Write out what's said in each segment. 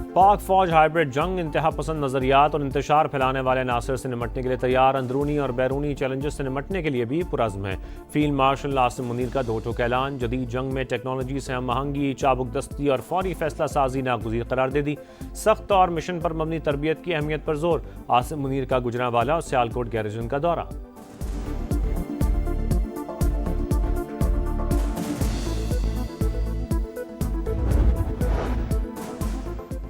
पाक फौज हाइब्रिड जंग, इंतहा पसंद नजरियात और इंतशार फैलाने वाले नासिर से निमटने के लिए तैयार, अंदरूनी और बैरूनी चैलेंजेस से निमटने के लिए भी पुरज़्म है। फील्ड मार्शल आसिम मुनीर का दो टोक ऐलान, जदीद जंग में टेक्नोलॉजी से हम आहंगी, चाबुक दस्ती और फौरी फैसला साजी नागुज़ीर करार दे दी। सख्त और मिशन पर मबनी तरबियत की अहमियत पर जोर, आसिम मुनीर का गुजरांवाला और सियालकोट गैरिजन का दौरा।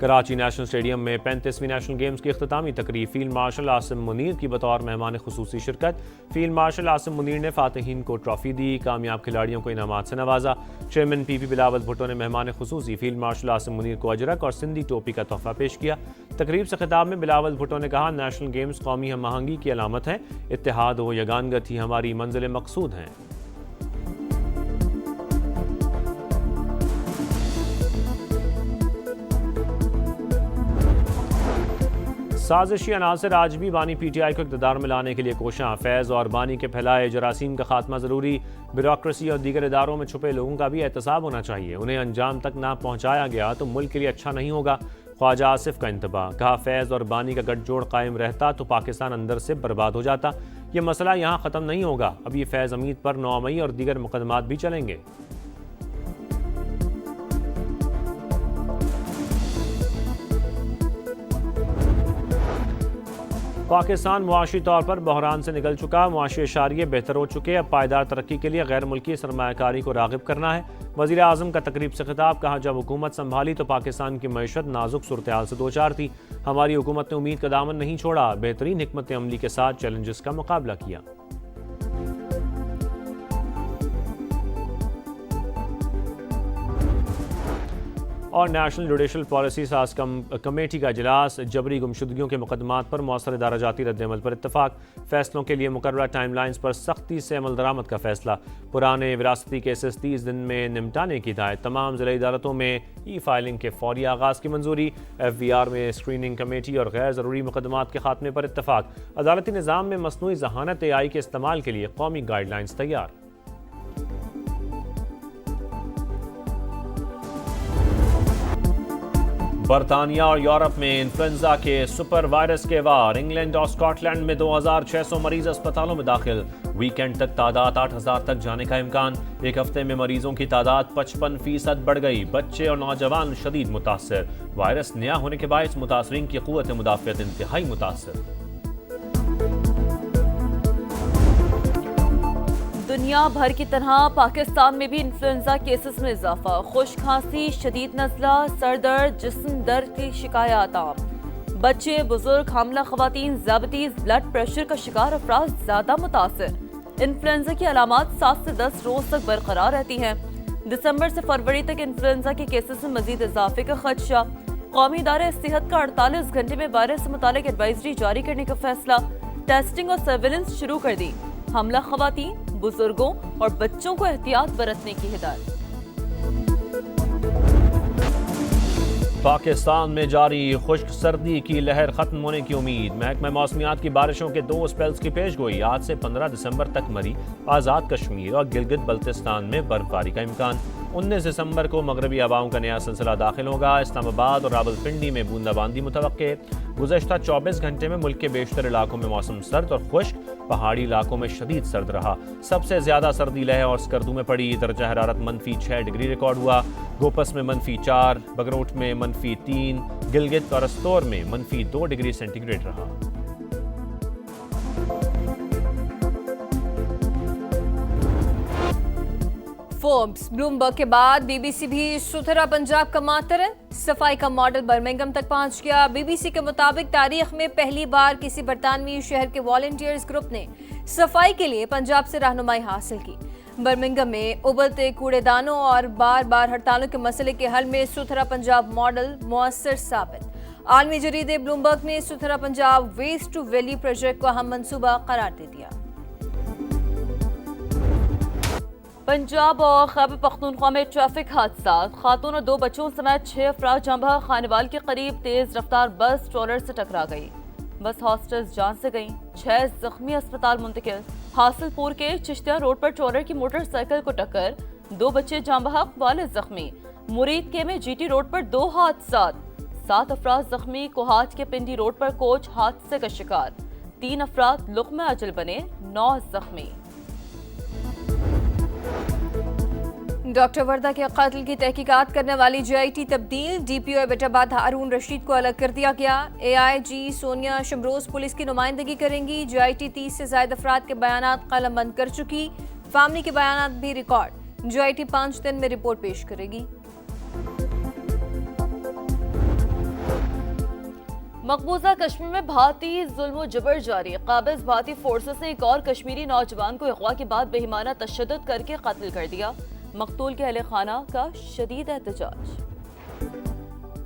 कराची नेशनल स्टेडियम में 35वीं नेशनल गेम्स की इख्तितामी तकरीब, फील्ड मार्शल आसिम मुनीर की बतौर मेहमान खुसूसी शिरकत। फील्ड मार्शल आसिम मुनीर ने फातिहीन को ट्रॉफी दी, कामयाब खिलाड़ियों को इनामात से नवाजा। चेयरमैन पीपी बिलावल भुट्टो ने मेहमान खुसूसी फील्ड मार्शल आसिम मुनीर को अजरक और सिंधी टोपी का तोहफा पेश किया। तकरीब से खिताब में बिलावल भुट्टो ने कहा, नेशनल गेम्स कौमी हम आहंगी की अलामत है, इत्तेहाद व यगानगत ही हमारी मंजिल मकसूद हैं। साजिशी अनासर आज भी बानी पीटीआई को इक़्तिदार में लाने के लिए कोशां, फैज़ और बानी के फैलाए जरासीम का खात्मा ज़रूरी, ब्यूरोक्रेसी और दीगर इदारों में छुपे लोगों का भी एहतसाब होना चाहिए, उन्हें अंजाम तक ना पहुँचाया गया तो मुल्क के लिए अच्छा नहीं होगा। ख्वाजा आसिफ का इंतबाह, कहा फैज़ और बानी का गठजोड़ कायम रहता तो पाकिस्तान अंदर से बर्बाद हो जाता। ये मसला यहाँ ख़त्म नहीं होगा, अभी फैज़ हमीद पर 9 मई और दीगर मुकदमात भी चलेंगे। पाकिस्तान मुआशी तौर पर बहरान से निकल चुका, मुआशी इशारिये बेहतर हो चुके, अब पायदार तरक्की के लिए गैर मुल्की सरमायाकारी को राग़िब करना है। वज़ीर आज़म का तकरीब से खिताब, कहा जब हुकूमत संभाली तो पाकिस्तान की मईशत नाजुक सूरत-ए-हाल से दो चार थी, हमारी हुकूमत ने उम्मीद का दामन नहीं छोड़ा, बेहतरीन हिकमत अमली के साथ चैलेंजेस का मुकाबला किया। और नेशनल जुडिशल पॉलिसी साज कमेटी का इजलास, जबरी गुमशुदगियों के मुकदमात पर मौसर दराजाती रद्दअमल पर इत्तफाक, फैसलों के लिए मुकर्रर टाइमलाइंस पर सख्ती से अमल दरामद का फैसला, पुराने विरासती केसेस 30 दिन में निपटाने की हिदायत, तमाम ज़िला अदालतों में ई फाइलिंग के फौरी आगाज़ की मंजूरी, FVR में स्क्रीनिंग कमेटी और गैर ज़रूरी मुकदमात के खात्मे पर इत्तफाक, अदालती निज़ाम में मसनूई ज़हानत AI के इस्तेमाल के लिए कौमी गाइडलाइंस तैयार। बरतानिया और यूरोप में इन्फ्लुएंजा के सुपर वायरस के वार, इंग्लैंड और स्कॉटलैंड में 2600 मरीज अस्पतालों में दाखिल, वीकेंड तक तादाद 8000 तक जाने का इम्कान, एक हफ्ते में मरीजों की तादाद 55% बढ़ गई, बच्चे और नौजवान शदीद मुतासर, वायरस नया होने के बायस मुतासरीन की क़ुव्वत मुदाफ़ियत इंतहाई मुतासर। दुनिया भर की तरह पाकिस्तान में भी इन्फ्लुएंजा केसेस में इजाफा, खुश्क खांसी, शदीद नज़ला, सर दर्द, जिस्म दर्द की शिकायत आम, बच्चे, बुजुर्ग, हामला खवातीन, ज़ाबितीज़, ब्लड प्रेशर का शिकार अफराद ज़्यादा मुतासर। इन्फ्लुएंजा की अलामात 7 से 10 रोज तक बरकरार रहती हैं। दिसंबर से फरवरी तक इन्फ्लुएंजा के केसेस में मजीद इजाफे का खदशा, कौमी इदारे सेहत का 48 घंटे में वायरस से मुतालिक एडवाइजरी जारी करने का फैसला, टेस्टिंग और सर्विलेंस शुरू कर दी, हमला खवातीन, बुजुर्गों और बच्चों को एहतियात बरतने की हिदायत। पाकिस्तान में जारी खुश्क सर्दी की लहर खत्म होने की उम्मीद, महकमा मौसमियात की बारिशों के 2 स्पेल्स की पेशगोई, आज से 15 दिसंबर तक मरी, आज़ाद कश्मीर और गिलगित बल्तिस्तान में बर्फबारी का इम्कान। 19 दिसंबर को मगरबी हवाओं का नया सिलसिला दाखिल होगा, इस्लामाबाद और रावलपिंडी में बूंदाबांदी मुतवक्के। गुज़श्ता 24 घंटे में मुल्क के बेशतर इलाकों में मौसम सर्द और खुश्क, पहाड़ी इलाकों में शदीद सर्द रहा। सबसे ज्यादा सर्दी लहर और स्कर्दू में पड़ी, दर्जा हरारत -6 डिग्री रिकॉर्ड हुआ। गोपस में -4, बगरोट में -3, गिलगित और अस्तोर में -2 डिग्री सेंटीग्रेड रहा। फोर्ब्स, ब्लूमबर्ग के बाद बीबीसी भी सुथरा पंजाब का मातर है। सफाई का मॉडल बर्मिंघम तक पहुंच गया। बीबीसी के मुताबिक तारीख में पहली बार किसी बरतानवी शहर के वॉलंटियर्स ग्रुप ने सफाई के लिए पंजाब से रहनुमाई हासिल की। बर्मिंघम में उबलते कूड़ेदानों और बार बार हड़तालों के मसले के हल में सुथरा पंजाब मॉडल मुअस्सर साबित। आलमी जरीदे ब्लूमबर्ग ने सुथरा Punjab waste to valley project को अहम मंसूबा करार दे दिया। पंजाब और खैबर पख्तूनख्वा में ट्रैफिक हादसा, खातून और 2 बच्चों समेत 6 अफराद जंबा, खानेवाल के करीब तेज रफ्तार बस ट्रॉलर से टकरा गई। बस हॉस्टल्स जान से गईं, 6 जख्मी अस्पताल मुंतकिल। हासिलपुर के चिश्तिया रोड पर ट्रॉलर की मोटरसाइकिल को टक्कर, 2 बच्चे जान बहक, वाले जख्मी। मुरीद के में GT रोड पर 2 हादसा, 7 अफराद जख्मी। कोहाट के पिंडी रोड पर कोच हादसे का शिकार। 3 अफराद लुक़्मा अजल बने, 9 जख्मी। डॉक्टर वर्दा के कत्ल की तहकीकात करने वाली JIT तब्दील। DPO एबटाबाद हारून रशीद को अलग कर दिया गया। AIG सोनिया शमरोज पुलिस की नुमाइंदगी करेंगी। JIT 30 से ज्यादा अफराद के बयानात कलमबंद कर चुकी। फैमिली के बयानात भी रिकॉर्ड। JIT 5 दिन में रिपोर्ट पेश करेगी। मकबूजा कश्मीर में भाती जुल्म जबर जारी। काबिज भाती फोर्सेस ने एक और कश्मीरी नौजवान को अगवा के बाद बेईमाना तशद्दुद करके कत्ल कर दिया। मकतूल के अहले खाना का शदीद एहतजाज।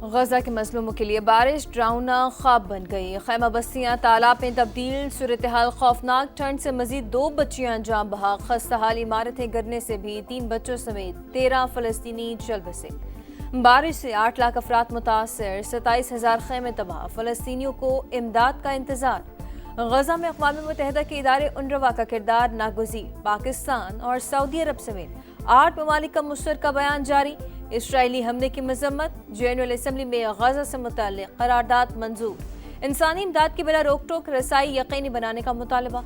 गजा के मजलूमों के लिए बारिश डरावना ख्वाब बन गई। खैमा बस्तियां तालाब में तब्दील। सूरत हाल खौफनाक। ठंड से मजीद 2 बच्चियां जान बहक। खस्ताहाल इमारतें गिरने से भी 3 बच्चों समेत 13 फलस्तीनी चल बसे। बारिश से 8 लाख अफराद मुतासर। 27,000 खेमे तबाह। फलस्तीनियों को इमदाद का इंतजार। गजा में अक़वाम मुत्तहिदा के इदारे UNRWA का किरदार नागुज़ीर। पाकिस्तान और सऊदी अरब समेत 8 ममालिक का मुश्तरका बयान जारी। इसराइली हमले की मजम्मत। जनरल असम्बली में गजा से मुताल्लिक़ करारदाद मंजूर। इंसानी इमदाद की बिला रोक टोक रसाई यकीनी बनाने का मुतालबा।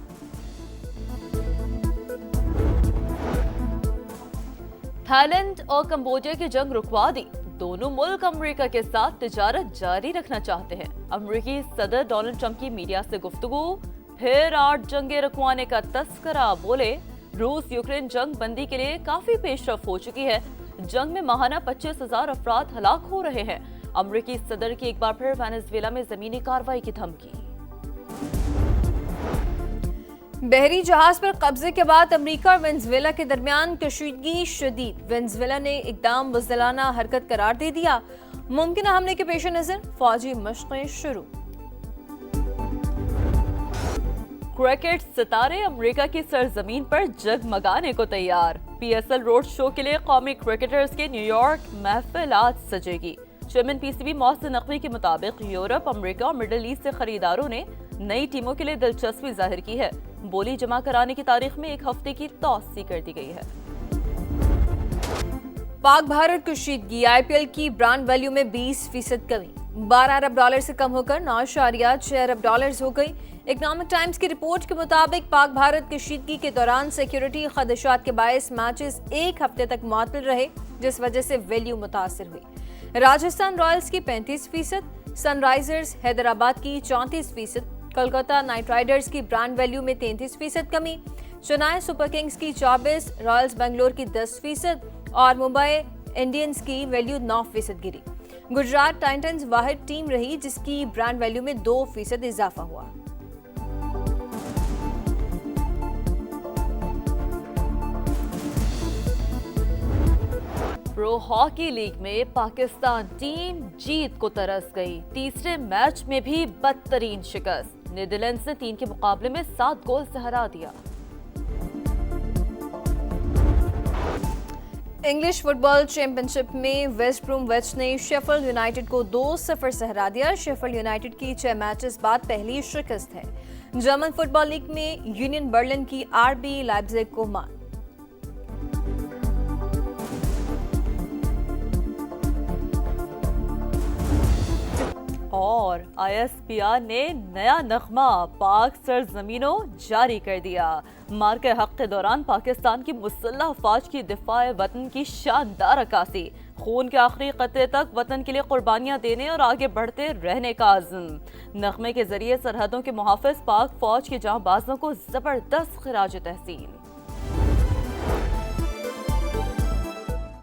थाईलैंड और कंबोडिया की जंग रुकवा दी। दोनों मुल्क अमेरिका के साथ तिजारत जारी रखना चाहते हैं। अमेरिकी सदर डोनाल्ड ट्रंप की मीडिया से गुफ्तगू। फिर 8 जंगें रुकवाने का तस्करा। बोले रूस यूक्रेन जंग बंदी के लिए काफी पेशरफ हो चुकी है। जंग में माहाना 25,000 अफराद हलाक हो रहे हैं। अमेरिकी सदर की एक बार फिर वेनेजुएला में जमीनी कार्रवाई की धमकी। बहरी जहाज पर कब्जे के बाद अमेरिका और वेनेजुएला के दरमियान कशीदगी शदीद। वेनेजुएला ने इकदाम बुज़दिलाना हरकत करार दे दिया। मुमकिन हमले के पेश नजर फौजी मशक़ें शुरू। क्रिकेट सितारे अमेरिका की सरजमीन पर जगमगाने को तैयार। PSL रोड शो के लिए कौमी क्रिकेटर्स के न्यूयॉर्क महफिल आज सजेगी। चेयरमैन PCB मोहसिन नकवी के मुताबिक यूरोप, अमेरिका और मिडल ईस्ट से खरीदारों ने नई टीमों के लिए दिलचस्पी जाहिर की है। बोली जमा कराने की तारीख में 1 हफ्ते की तौसी कर दी गई है। पाक भारत कशीदगी। IPL की ब्रांड वैल्यू में 20% कमी। 12 अरब डॉलर से कम होकर 9.6 अरब डॉलर हो गई। इकोनॉमिक टाइम्स की रिपोर्ट के मुताबिक पाक भारत कशीदगी के दौरान सिक्योरिटी खदशात के बायस मैचेस 1 हफ्ते तक मुअत्तल रहे, जिस वजह से वैल्यू मुतासिर हुई। राजस्थान रॉयल्स की 35%, सनराइजर्स हैदराबाद की 34%, कोलकाता नाइट राइडर्स की ब्रांड वैल्यू में 33% कमी, चेन्नई सुपर किंग्स की 24%, रॉयल्स बेंगलोर की 10% और मुंबई इंडियंस की वैल्यू 9% गिरी। गुजरात टाइटंस वाहिद टीम रही जिसकी ब्रांड वैल्यू में 2% इजाफा हुआ। प्रो हॉकी लीग में पाकिस्तान टीम जीत को तरस गई। तीसरे मैच में भी बदतरीन शिकस्त। नीदरलैंड्स ने 3 के मुकाबले में 7 गोल से हरा दिया। इंग्लिश फुटबॉल चैंपियनशिप में वेस्ट ब्रूमविच ने शेफील्ड यूनाइटेड को 2-0 से हरा दिया। शेफील्ड यूनाइटेड की 6 मैचेस बाद पहली शिकस्त है। जर्मन फुटबॉल लीग में यूनियन बर्लिन की RB लाइप्जिग को मात। और ISPR ने नया नगमा पाक सरजमीनों जारी कर दिया। मार्के हक के दौरान पाकिस्तान की मुसल्लह अफवाज की दिफाए वतन की शानदार अक्कासी। खून के आखिरी कतरे तक वतन के लिए कुर्बानियां देने और आगे बढ़ते रहने का आज़म। नगमे के जरिए सरहदों के मुहाफिज पाक फौज के जांबाजों को जबरदस्त खिराज तहसीन।